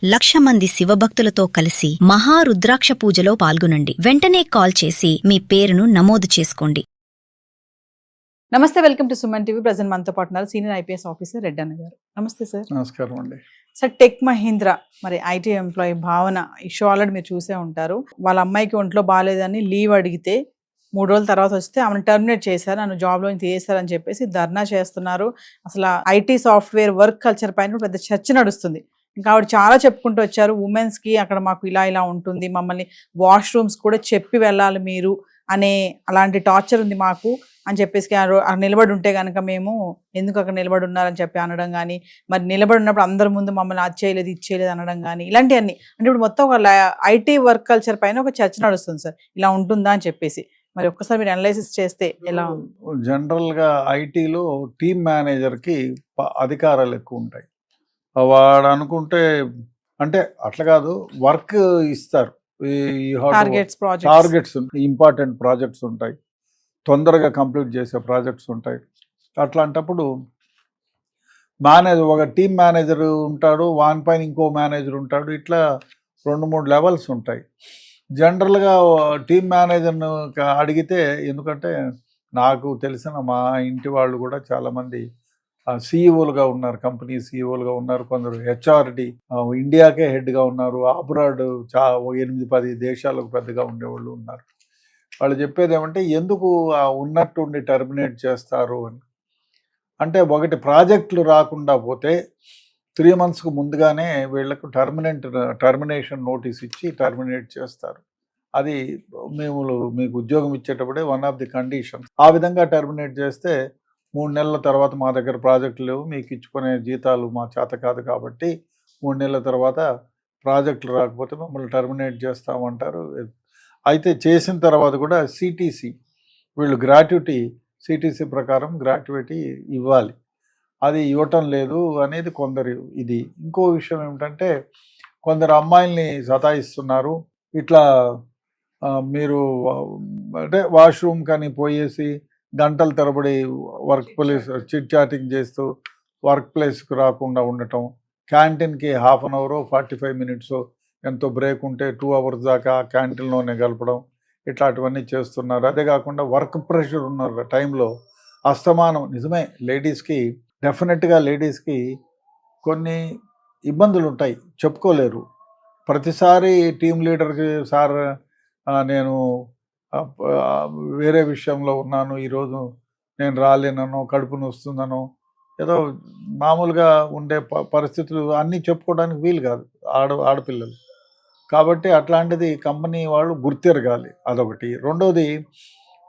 1,00,000 మంది శివభక్తులతో కలిసి మహారుద్రాక్ష పూజలో పాల్గొనండి. వెంటనే కాల్ చేసి మీ పేరును నమోదు చేసుకోండి. నమస్తే, welcome to Suman TV. Present మనతో పాటు ఉన్నారు సీనియర్ ఐపీఎస్ ఆఫీసర్ రెడ్డన్న గారు. నమస్తే సార్. నమస్కారం అండి. సార్, టెక్ మహీంద్రా మరి ఐటీ ఎంప్లాయీ భావన ఇష్యూ ఆల్రెడీ మీరు చూసే ఉంటారు. వాళ్ళ అమ్మాయికి ఒంట్లో బాగాలేదని లీవ్ అడిగితే 3 రోజుల తర్వాత వస్తే ఆమెను టర్మినేట్ చేశారు, నన్ను జాబ్లో తీసేశారని చెప్పేసి ధర్నా చేస్తున్నారు. అసలు ఐటీ సాఫ్ట్వేర్ వర్క్ కల్చర్ పైన పెద్ద చర్చ నడుస్తుంది. ఇంకా ఆవిడ చాలా చెప్పుకుంటూ వచ్చారు, ఉమెన్స్కి అక్కడ మాకు ఇలా ఉంటుంది, మమ్మల్ని వాష్రూమ్స్ కూడా చెప్పి వెళ్ళాలి మీరు అనే అలాంటి టార్చర్ ఉంది మాకు అని చెప్పేసి నిలబడి ఉంటే కనుక మేము ఎందుకు అక్కడ నిలబడి ఉన్నారని చెప్పి అనడం కానీ, మరి నిలబడి ఉన్నప్పుడు అందరి ముందు మమ్మల్ని అది చేయలేదు ఇది చేయలేదు అనడం కానీ, ఇలాంటివన్నీ అంటే ఇప్పుడు మొత్తం ఒక ఐటీ వర్క్ కల్చర్ పైన ఒక చర్చ నడుస్తుంది సార్. ఇలా ఉంటుందా అని చెప్పేసి మరి ఒక్కసారి మీరు అనలైసిస్ చేస్తే ఎలా ఉంది? జనరల్గా ఐటీలో టీమ్ మేనేజర్కి అధికారాలు ఎక్కువ ఉంటాయి. వాడు అనుకుంటే అంటే అట్లా కాదు, వర్క్ ఇస్తారు, టార్గెట్స్ ఇంపార్టెంట్ ప్రాజెక్ట్స్ ఉంటాయి, తొందరగా కంప్లీట్ చేసే ప్రాజెక్ట్స్ ఉంటాయి. అట్లాంటప్పుడు ఒక టీమ్ మేనేజర్ ఉంటాడు, వాన్ పైన ఇంకో మేనేజర్ ఉంటాడు, ఇట్లా 2-3 లెవెల్స్ ఉంటాయి. జనరల్గా టీమ్ మేనేజర్ను అడిగితే, ఎందుకంటే నాకు తెలిసిన మా ఇంటి వాళ్ళు కూడా చాలామంది సీఈఓలుగా ఉన్నారు, కంపెనీ సీఈఓలుగా ఉన్నారు, కొందరు హెచ్ఆర్డి ఇండియాకే హెడ్గా ఉన్నారు, అబ్రాడ్ 8-10 దేశాలకు పెద్దగా ఉండేవాళ్ళు ఉన్నారు. వాళ్ళు చెప్పేది ఏమంటే, ఎందుకు ఉన్నట్టుండి టర్మినేట్ చేస్తారు అని. అంటే ఒకటి, ప్రాజెక్టులు రాకుండా పోతే 3 monthsకు ముందుగానే వీళ్లకు టర్మినేషన్ నోటీస్ ఇచ్చి టర్మినేట్ చేస్తారు. అది మీకు ఉద్యోగం ఇచ్చేటప్పుడే వన్ ఆఫ్ ది కండిషన్. ఆ విధంగా టర్మినేట్ చేస్తే 3 నెలల తర్వాత మా దగ్గర ప్రాజెక్టులు లేవు, మీకు ఇచ్చుకునే జీతాలు మా చేత కాదు కాబట్టి 3 నెలల తర్వాత ప్రాజెక్టులు రాకపోతే మమ్మల్ని టర్మినేట్ చేస్తామంటారు. అయితే చేసిన తర్వాత కూడా సిటీసీ వీళ్ళు సిటీసీ ప్రకారం గ్రాట్యుటీ ఇవ్వాలి, అది ఇవ్వటం లేదు అనేది కొందరు ఇది. ఇంకో విషయం ఏమిటంటే, కొందరు అమ్మాయిల్ని సతాయిస్తున్నారు. ఇట్లా మీరు అంటే వాష్రూమ్ కానీ పోయేసి గంటల తరబడి వర్క్ ప్లేస్ చిట్ చాటింగ్ చేస్తూ వర్క్ ప్లేస్కి రాకుండా ఉండటం, క్యాంటీన్కి 1/2 hour 45 minutes ఎంతో బ్రేక్ ఉంటే 2 hours దాకా క్యాంటీన్లోనే గడపడం, ఇట్లాంటివన్నీ చేస్తున్నారు. అదే కాకుండా వర్క్ ప్రెషర్ ఉన్న టైంలో అస్తమానం, నిజమే లేడీస్కి డెఫినెట్గా కొన్ని ఇబ్బందులు ఉంటాయి, చెప్పుకోలేరు. ప్రతిసారి టీం లీడర్కి, సార్ నేను వేరే విషయంలో ఉన్నాను, ఈరోజు నేను రాలేనను, కడుపు నొస్తుందనో, ఏదో మామూలుగా ఉండే పరిస్థితులు అన్నీ చెప్పుకోవడానికి వీలు కాదు ఆడపిల్లలు. కాబట్టి అట్లాంటిది కంపెనీ వాళ్ళు గుర్తిరగాలి, అదొకటి. రెండోది,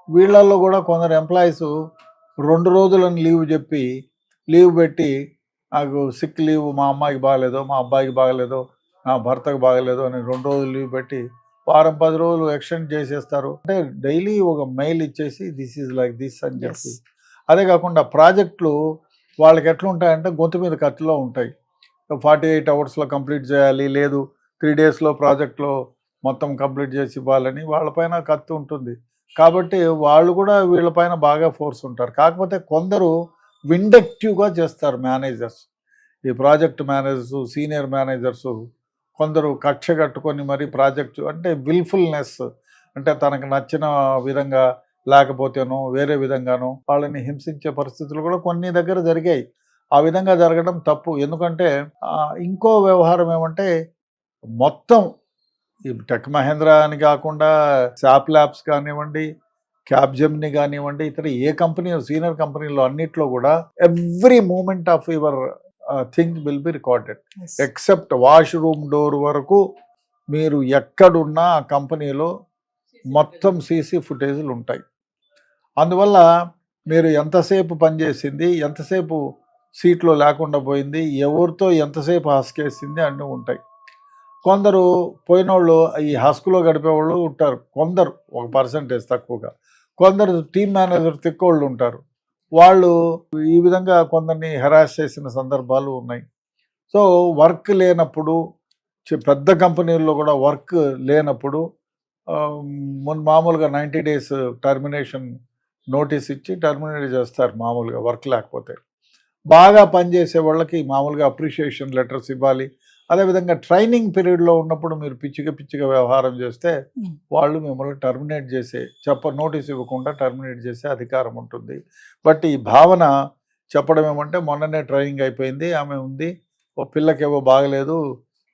వీళ్ళల్లో కూడా కొందరు ఎంప్లాయీస్ 2 రోజులను లీవ్ పెట్టి నాకు సిక్ లీవ్, మా అమ్మాయికి బాగలేదో, మా అబ్బాయికి బాగలేదో, నా భర్తకు బాగలేదో అని 2 రోజులు లీవ్ పెట్టి వారం 10 రోజులు ఎక్స్టెండ్ చేసేస్తారు. అంటే డైలీ ఒక మెయిల్ ఇచ్చేసి దిస్ ఈజ్ లైక్ దిస్ అని చెప్పి. అదే కాకుండా ప్రాజెక్టులు వాళ్ళకి ఎట్లుంటాయంటే గొంతు మీద కత్తిలో ఉంటాయి. 48 hours కంప్లీట్ చేయాలి, లేదు 3 daysలో ప్రాజెక్ట్లో మొత్తం కంప్లీట్ చేసి ఇవ్వాలని వాళ్ళపైన కత్తి ఉంటుంది. కాబట్టి వాళ్ళు కూడా వీళ్ళపైన బాగా ఫోర్స్ ఉంటారు. కాకపోతే కొందరు విండక్టివ్గా చేస్తారు మేనేజర్స్, ఈ ప్రాజెక్ట్ మేనేజర్స్, సీనియర్ మేనేజర్స్ కొందరు కక్ష కట్టుకొని మరి ప్రాజెక్టు అంటే విల్ఫుల్నెస్, అంటే తనకు నచ్చిన విధంగా లేకపోతేనో వేరే విధంగానో వాళ్ళని హింసించే పరిస్థితులు కూడా కొన్ని దగ్గర జరిగాయి. ఆ విధంగా జరగడం తప్పు. ఎందుకంటే ఇంకో వ్యవహారం ఏమంటే, మొత్తం ఈ టెక్ మహేంద్ర అని కాకుండా శాప్ ల్యాబ్స్ కానివ్వండి, క్యాప్జెమిని కానివ్వండి, ఇతర ఏ కంపెనీ సీనియర్ కంపెనీలో అన్నిట్లో కూడా every moment of your thing will be recorded, except washroom door వరకు. మీరు ఎక్కడున్నా ఆ కంపెనీలో మొత్తం సీసీ ఫుటేజ్లు ఉంటాయి. అందువల్ల మీరు ఎంతసేపు పనిచేసింది, ఎంతసేపు సీట్లో లేకుండా పోయింది, ఎవరితో ఎంతసేపు హస్కేసింది అన్నీ ఉంటాయి. కొందరు పోయినోళ్ళు ఈ హస్కులో గడిపేవాళ్ళు ఉంటారు, కొందరు ఒక పర్సంటేజ్ తక్కువగా. కొందరు టీమ్ మేనేజర్ తిక్కోళ్ళు ఉంటారు, వాళ్ళు ఈ విధంగా కొందరిని హెరాస్ చేసిన సందర్భాలు ఉన్నాయి. సో వర్క్ లేనప్పుడు, పెద్ద కంపెనీల్లో కూడా వర్క్ లేనప్పుడు మామూలుగా 90 days టర్మినేషన్ నోటీస్ ఇచ్చి టర్మినేట్ చేస్తారు మామూలుగా, వర్క్ లేకపోతే. బాగా పనిచేసే వాళ్ళకి మామూలుగా అప్రిషియేషన్ లెటర్స్ ఇవ్వాలి, అదేవిధంగా ట్రైనింగ్ పీరియడ్లో ఉన్నప్పుడు మీరు పిచ్చిగా వ్యవహారం చేస్తే వాళ్ళు మిమ్మల్ని టర్మినేట్ చేసే నోటీస్ ఇవ్వకుండా టర్మినేట్ చేసే అధికారం ఉంటుంది. బట్ ఈ భావన చెప్పడం ఏమంటే మొన్ననే ట్రైనింగ్ అయిపోయింది, ఆమె ఉంది, ఓ పిల్లకేవో బాగలేదు,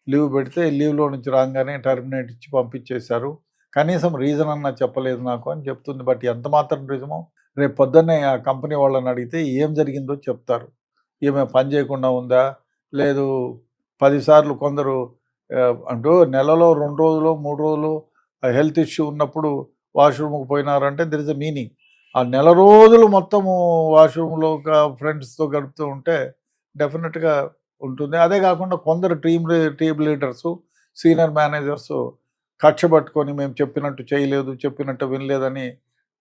లీవ్ పెడితే లీవ్లో నుంచి రాగానే టర్మినేట్ ఇచ్చి పంపించేశారు, కనీసం రీజన్ అన్నా చెప్పలేదు నాకు అని చెప్తుంది. బట్ ఎంత మాత్రం రీజమో రేపు పొద్దున్నే ఆ కంపెనీ వాళ్ళని అడిగితే ఏం జరిగిందో చెప్తారు. ఈమె పని చేయకుండా ఉందా, లేదు 10 సార్లు కొందరు అంటూ నెలలో 2 రోజులు 3 రోజులు హెల్త్ ఇష్యూ ఉన్నప్పుడు వాష్రూమ్కి పోయినారంటే దెర్ ఇస్ అ మీనింగ్. ఆ నెల రోజులు మొత్తము వాష్రూమ్లో ఫ్రెండ్స్తో గడుపుతూ ఉంటే డెఫినెట్గా ఉంటుంది. అదే కాకుండా కొందరు టీమ్ లీడర్సు, సీనియర్ మేనేజర్సు కక్ష పట్టుకొని మేము చెప్పినట్టు చేయలేదు, చెప్పినట్టు వినలేదని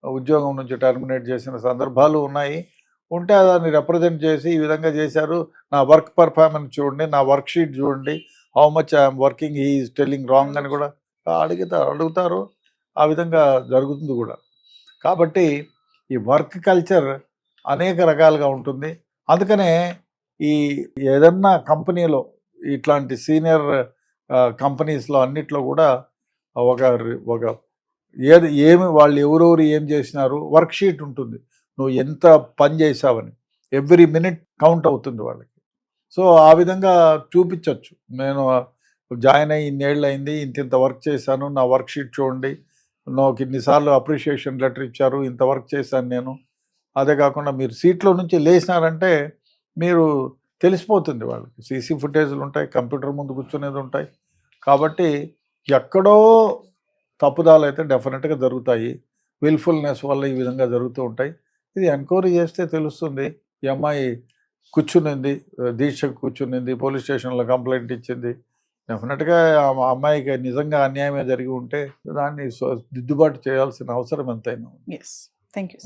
ఉద్యోగం నుంచి టర్మినేట్ చేసిన సందర్భాలు ఉన్నాయి. ఉంటే దాన్ని రిప్రజెంట్ చేసి ఈ విధంగా చేశారు, నా వర్క్ పర్ఫార్మెన్స్ చూడండి, నా వర్క్ షీట్ చూడండి, how much I'm working, he is telling wrong అని కూడా అడుగుతారు. ఆ విధంగా జరుగుతుంది కూడా. కాబట్టి ఈ వర్క్ కల్చర్ అనేక రకాలుగా ఉంటుంది. అందుకనే ఈ ఏదన్నా కంపెనీలో ఇట్లాంటి సీనియర్ కంపెనీస్లో అన్నిట్లో కూడా ఒక ఏమి వాళ్ళు ఎవరెవరు ఏం చేసినారు వర్క్ షీట్ ఉంటుంది, నువ్వు ఎంత పని చేసావని ఎవ్రీ మినిట్ కౌంట్ అవుతుంది వాళ్ళకి. సో ఆ విధంగా చూపించవచ్చు, నేను జాయిన్ అయ్యి ఇన్నేళ్ళు అయింది, ఇంత వర్క్ చేశాను, నా వర్క్ షీట్ చూడండి, నాకు ఇన్నిసార్లు అప్రిషియేషన్ లెటర్ ఇచ్చారు, ఇంత వర్క్ చేశాను నేను. అదే కాకుండా మీరు సీట్లో నుంచి లేచినారంటే మీరు తెలిసిపోతుంది వాళ్ళకి, సీసీ ఫుటేజ్లు ఉంటాయి, కంప్యూటర్ ముందు కూర్చునేది ఉంటాయి. కాబట్టి ఎక్కడో తప్పుదాలు అయితే డెఫినెట్గా జరుగుతాయి, విల్ఫుల్నెస్ వల్ల ఈ విధంగా జరుగుతూ ఉంటాయి. ఇది ఎంక్వైరీ చేస్తే తెలుస్తుంది. ఈ అమ్మాయి కూర్చునింది, దీక్షకు కూర్చునింది, పోలీస్ స్టేషన్లో కంప్లైంట్ ఇచ్చింది. డెఫినెట్గా ఆ అమ్మాయికి నిజంగా అన్యాయమే జరిగి ఉంటే దాన్ని దిద్దుబాటు చేయాల్సిన అవసరం ఎంతైనా ఉంది. Yes, thank you.